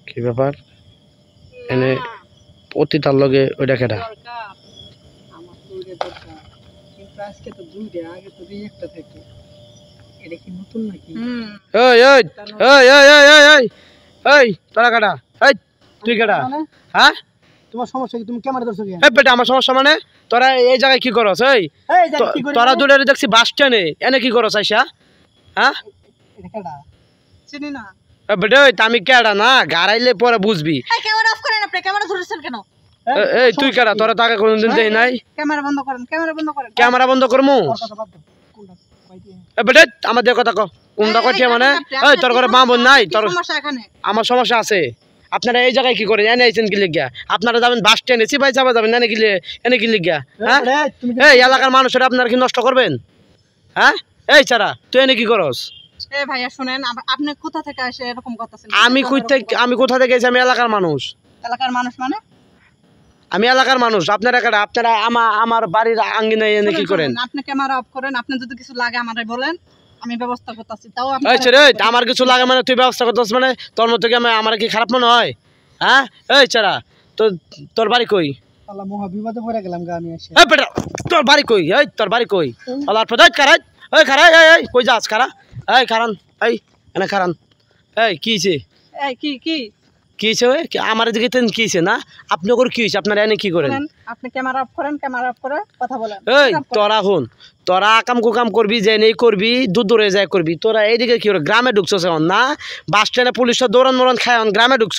কি ব্যাপার এনে অতীতার লগে ওইটা কেডা আমার তো ওইটা দরকার কিন্তু আজকে তো দুইটা আগে তো একটা থেকে এটা কি নতুন নাকি ওই ওই ওই ওই ওই ওই ওই ওই তোরা কেডা এই তুই কেডা হ্যাঁ তোমার সমস্যা কি তুমি ক্যামেরা ধরছো কি এই বেটা আমার সমস্যা মানে তোরা এই জায়গায় কি করছ এই তোরা দুটারে দেখছি বাস স্ট্যান্ডে এনে কি করছ আইসা হ্যাঁ এটা কেডা চিনি না বেটা ওই আমি কেডা না গাড়াইলে পরে বুঝবি এই ক্যামেরা অফ করেন আপনি ক্যামেরা ধরেছেন কেন এই তুই কেডা তোরা তাকে কোনদিন দেই নাই ক্যামেরা বন্ধ করেন ক্যামেরা বন্ধ করমু এ বেটা আমাদের কথা কও কোনটা কইতে মানে এই তোর ঘরে মা বোন নাই তোর সমস্যা এখানে আমার সমস্যা আছে আপনারা এই জায়গায় কি করেন এনে আইছেন কি লিগা আপনারা যাবেন বাস স্ট্যান্ডে সিপাই চাপা যাবেন এনে কি লিগা হ্যাঁ এই এলাকার মানুষেরা আপনারা কি নষ্ট করবেন হ্যাঁ এই ছাড়া তুই এনে কি করস এই ভাইয়া শুনেন আপনি কোথা থেকে এসে এরকম করতেছেন আমি কোথা থেকে এসে আমি এলাকার মানুষ মানে আমি এলাকার মানুষ আপনারা আমার বাড়ির আঙ্গিনায় এনে কি করেন আপনি ক্যামেরা অফ করেন আপনি যদি কিছু লাগে আমারে বলেন আমি ব্যবস্থা করতেছি তাও আমার কিছু লাগে মানে তুই ব্যবস্থা করতেছিস মানে তোর মতো কি আমার কি খারাপ মনে হয় হ্যাঁ এই ছাড়া তোর বাড়ি কই আল্লাহ মহা বিপদে পড়ে গেলাম গা আমি এসে এই বেটা তোর বাড়ি কই এই তোর বাড়ি কই আল্লাহর প্রদাত কারাই এই খারাই এই কই যাস খারা এই খারান এই এনে খারান এই কি হইছে এই কি হইছে ওই আমার দিকে তেন কি হইছে না আপনি ওর কি হইছে আপনারা এনে কি করেন আপনি ক্যামেরা অফ করেন ক্যামেরা অফ করে কথা বলেন এই তোরা আকাম কুকাম করবি যে নেই করবি দূরে যায় করবি তোরা এইদিকে কি করে গ্রামে ঢুকছস এখন না বাস স্ট্যান্ডে পুলিশরা দৌড়ান খায় গ্রামে ঢুকছ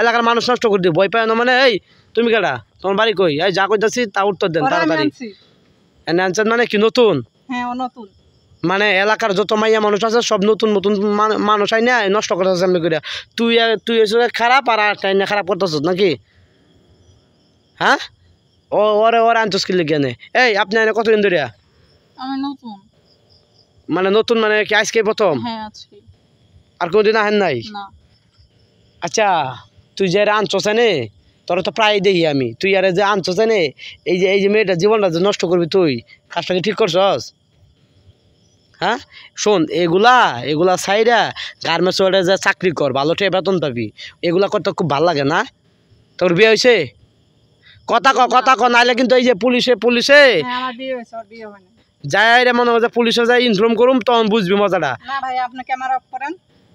এলাকার মানুষ নষ্ট করে দিই ভয় পায় না মানে এই তুমি কেডা তোমার বাড়ি কই এই যা কইতাছি তা উত্তর দেন তাড়াতাড়ি এনে আনছেন মানে কি নতুন হ্যাঁ নতুন মানে এলাকার যত মাইয়া মানুষ আছে সব নতুন মানুষ আই না নষ্ট করতেছে আমি করে তুই এসে খারাপ আর আইনা খারাপ করতেছ নাকি হ্যাঁ ওরে আনছস কি লিখে নে এই আপনি এনে কতদিন ধরে আমি নতুন মানে কি আজকে প্রথম হ্যাঁ আজকে আর কোনদিন আহেন নাই না আচ্ছা তুই যে আনছস এনে তোর তো প্রায় দেখি আমি তুই আর যে আনছস এনে এই যে মেয়েটা জীবনটা যে নষ্ট করবি তুই কাজটা কি ঠিক করছস হ্যাঁ শোন এগুলা সাইডা গার্মেন্টস ওয়ার্ডে যে চাকরি কর ভালো ঠে বেতন পাবি এগুলা করতে খুব ভালো লাগে না তোর বিয়ে হয়েছে কথা ক নাইলে কিন্তু এই যে পুলিশে আমার বিয়ে হয়েছে ওর বিয়ে হয়নি যাই রে মনে হয় পুলিশে যাই ইনফর্ম করুম তখন বুঝবি মজাটা না ভাই আপনি ক্যামেরা অফ করেন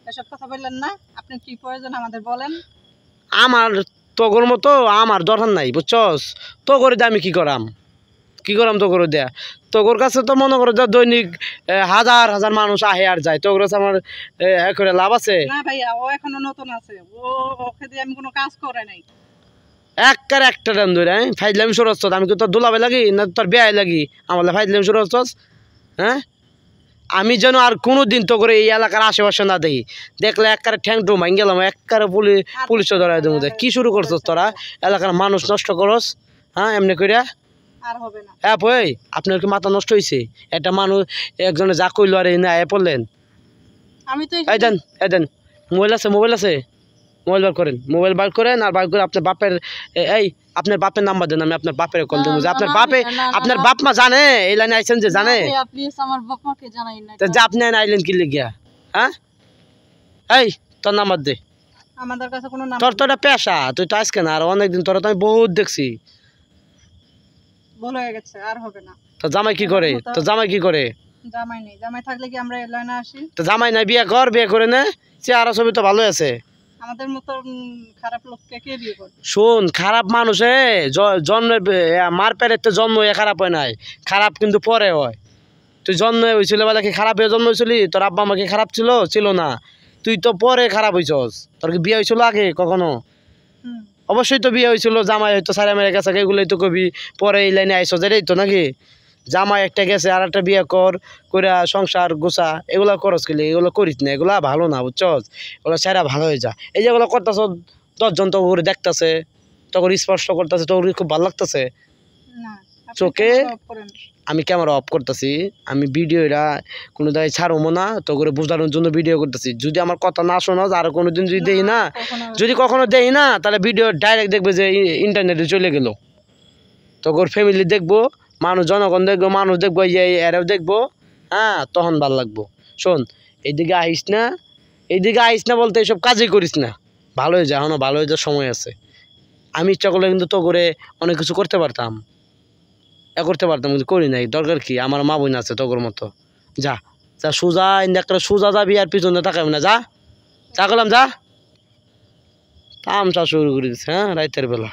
এসব কথা বললেন না আপনি কি প্রয়োজন আমাদের বলেন আমার তোর মতো আমার দরকার নাই বুঝছস তো করে দে আমি কি করাম তো করে দেয়া তোর কাছে তো মনে করো যে দৈনিক হাজার মানুষ আহে আর যায় তোর কাছে আমার করে লাভ আছে না ভাইয়া ও এখনো নতুন আছে ওকে দিয়ে আমি কোনো কাজ করে নাই একটা টান ধরে ফাইজলামি শুরু হচ্ছ আমি কি তোর দুলাভাই লাগি না তোর বেয়াই লাগি আমার ফাইজলামি শুরু হচ্ছস হ্যাঁ আমি যেন আর কোনো দিন তো করে এই এলাকার আশেপাশে না দেখি দেখলে একবারে ঠ্যাং টু মাইন গেলাম একবারে পুলিশে ধরাই দেবো কি শুরু করছস তোরা এলাকার মানুষ নষ্ট করস হ্যাঁ এমনি করিয়া আর হবে না হ্যাঁ ভাই আপনার কি মাথা নষ্ট হয়েছে একটা মানুষ একজনে যা কইল আর এই না পড়লেন আমি তো এই দেন মোবাইল আছে মোবাইল বার করেন আর বার করে আপনার বাপের নাম্বার দেন আমি আপনার বাপের কল দেবো আপনার বাপ মা জানে এই লাইনে আইছেন যে জানে প্লিজ আমার বাপ মাকে জানাই না যে আপনি আইলেন কি লিখিয়া হ্যাঁ এই তোর নাম্বার দে আমাদের কাছে কোনো নাম্বার তোর তো এটা পেশা তুই তো আজকে না আর অনেকদিন তোরা তো আমি বহুত দেখছি ভুল হয়ে গেছে আর হবে না তো জামাই কি করে জামাই নেই জামাই থাকলে কি আমরা এই লাইনে আসি তো জামাই নাই বিয়ে করে নে চেহারা ছবি তো ভালো আছে আমাদের মতো খারাপ লোককে কে বিয়ে করবে শোন খারাপ মানুষে জন্মের মার পেরেতে জন্ম খারাপ হয় নাই খারাপ কিন্তু পরে হয় তুই জন্ম হয়েছিল বলে কি খারাপ হয়ে জন্ম হয়েছিলি তোর আব্বা আমাকে খারাপ ছিল না তুই তো পরে খারাপ হয়েছস তোর কি বিয়ে হয়েছিল আগে কখনো অবশ্যই তো বিয়ে হয়েছিল জামাই হয়তো সারা মেরে গেছে এগুলোই তো কবি পরে এই লাইনে আইসো যে তো নাকি জামাই একটা গেছে আর একটা বিয়ে করে সংসার গোছা এগুলা করস গেলে এগুলো করিস না এগুলা ভালো না বুঝছস এগুলো সেরা ভালো হয়ে যা এই যে এগুলো করতেছ 10 জন তো করে দেখতেছে তখন স্পষ্ট করতেছে তোর খুব ভালো লাগতেছে চোখে আমি ক্যামেরা অফ করতেছি আমি ভিডিওটা কোনো জায়গায় ছাড়বো না তো করে বোঝানোর জন্য ভিডিও করতেছি যদি আমার কথা না শোনা আর কোনোদিন যদি দেই না যদি কখনো দেই না তাহলে ভিডিও ডাইরেক্ট দেখবে যে ইন্টারনেটে চলে গেল তো ওর ফ্যামিলি দেখবো জনগণ দেখবো মানুষ দেখবো এরাও দেখবো হ্যাঁ তখন ভালো লাগবো শোন এইদিকে আহিস না এইদিকে আইস না বলতে এইসব কাজই করিস না, ভালো হয়ে যা, এখনো ভালো হয়ে যাওয়ার সময় আছে। আমি ইচ্ছা করলে কিন্তু তো করে অনেক কিছু করতে পারতাম, করতে পারতাম, কিন্তু করি নাই। দরকার কি, আমার মা বোন আছে তোর মতো। যা যা সোজা একটা সোজা যাবি, আর পিছনে তাকাবি না, যা যা করলাম, যা। তামসা শুরু করে দিচ্ছে, হ্যাঁ, রাইতের বেলা।